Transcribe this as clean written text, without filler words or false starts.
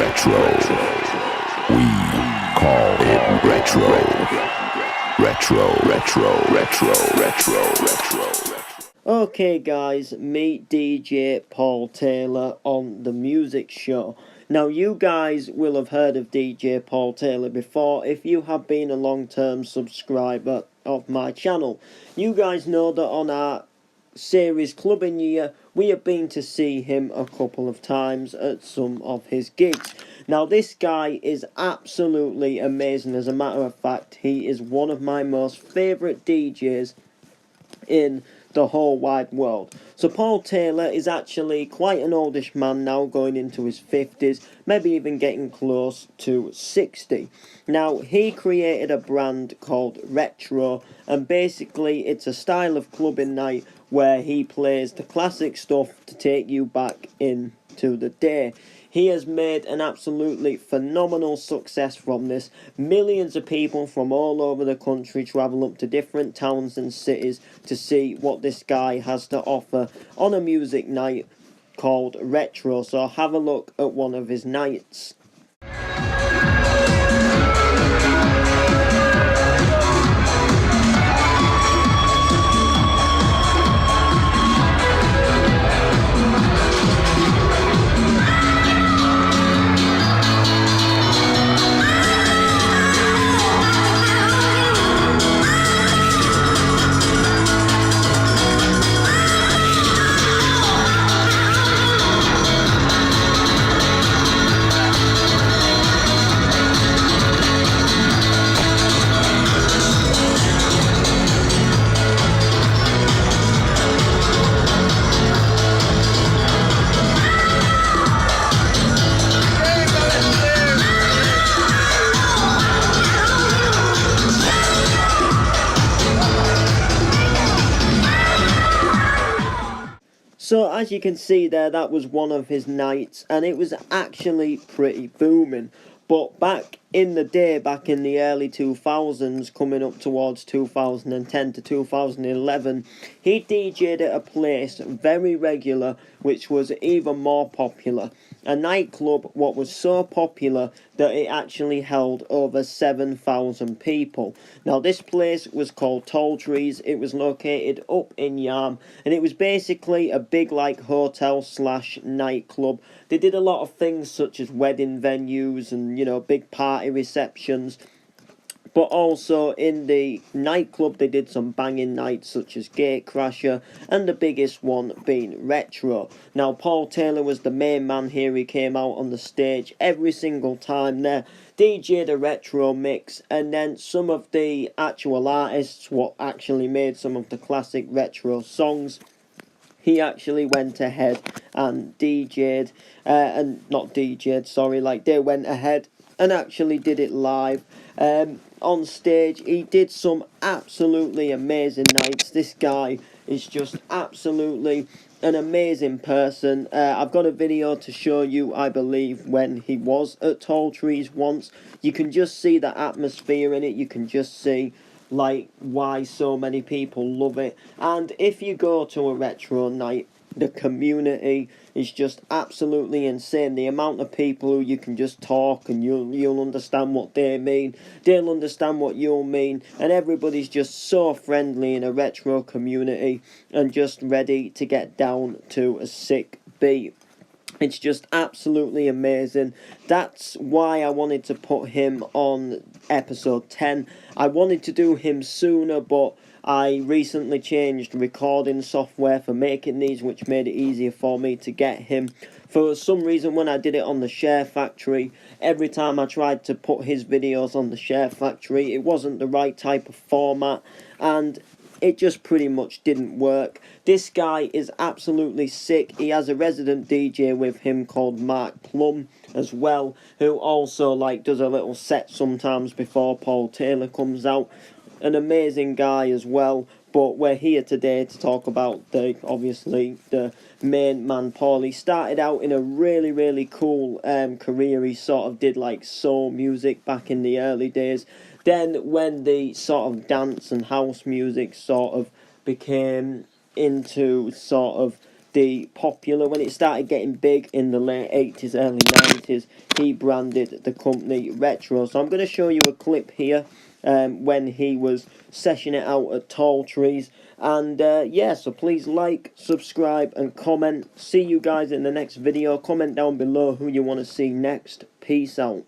retro. We call it retro. Retro. Okay guys, meet DJ Paul Taylor on The Music Show. Now you guys will have heard of DJ Paul Taylor before if you have been a long-term subscriber of my channel. You guys know that on our series Clubbing Year, we have been to see him a couple of times at some of his gigs. Now this guy is absolutely amazing. As a matter of fact, he is one of my most favourite DJs in the whole wide world. So Paul Taylor is actually quite an oldish man now, going into his 50s, maybe even getting close to 60. Now he created a brand called Retro, and basically it's a style of clubbing night where he plays the classic stuff to take you back into the day. He has made an absolutely phenomenal success from this. Millions of people from all over the country travel up to different towns and cities to see what this guy has to offer on a music night called Retro. So have a look at one of his nights. So as you can see there, that was one of his nights, and it was actually pretty booming. But back in the day, back in the early 2000s, coming up towards 2010 to 2011, he DJ'd at a place very regular, which was even more popular. A nightclub what was so popular that it actually held over 7,000 people. Now this place was called Tall Trees. It was located up in Yarm, and it was basically a big like hotel slash nightclub. They did a lot of things such as wedding venues and, you know, big party receptions. But also in the nightclub they did some banging nights such as Gatecrasher, and the biggest one being Retro. Now Paul Taylor was the main man here. He came out on the stage every single time there, DJ'd a retro mix, and then some of the actual artists what actually made some of the classic retro songs, he actually went ahead and DJ'd, they went ahead and actually did it live. On stage, he did some absolutely amazing nights. This guy is just absolutely an amazing person. I've got a video to show you, I believe, when he was at Tall Trees once. You can just see the atmosphere in it. You can just see like why so many people love it. And if you go to a retro night, the community is just absolutely insane. The amount of people who you can just talk and you'll understand what they mean, they'll understand what you'll mean, and everybody's just so friendly in a retro community and just ready to get down to a sick beat. It's just absolutely amazing. That's why I wanted to put him on episode 10. I wanted to do him sooner, but I recently changed recording software for making these, which made it easier for me to get him. For some reason, when I did it on the Share Factory, every time I tried to put his videos on the Share Factory, it wasn't the right type of format, and it just pretty much didn't work. This guy is absolutely sick. He has a resident DJ with him called Mark Plum as well, who also like does a little set sometimes before Paul Taylor comes out. An amazing guy as well. But we're here today to talk about obviously the main man, Paul. He started out in a really cool career. He sort of did like soul music back in the early days. Then when the sort of dance and house music sort of became into sort of when it started getting big in the late 80s, early 90s, he branded the company Retro. So I'm going to show you a clip here when he was sessioning it out at Tall Trees. And yeah, so please like, subscribe and comment. See you guys in the next video. Comment down below who you want to see next. Peace out.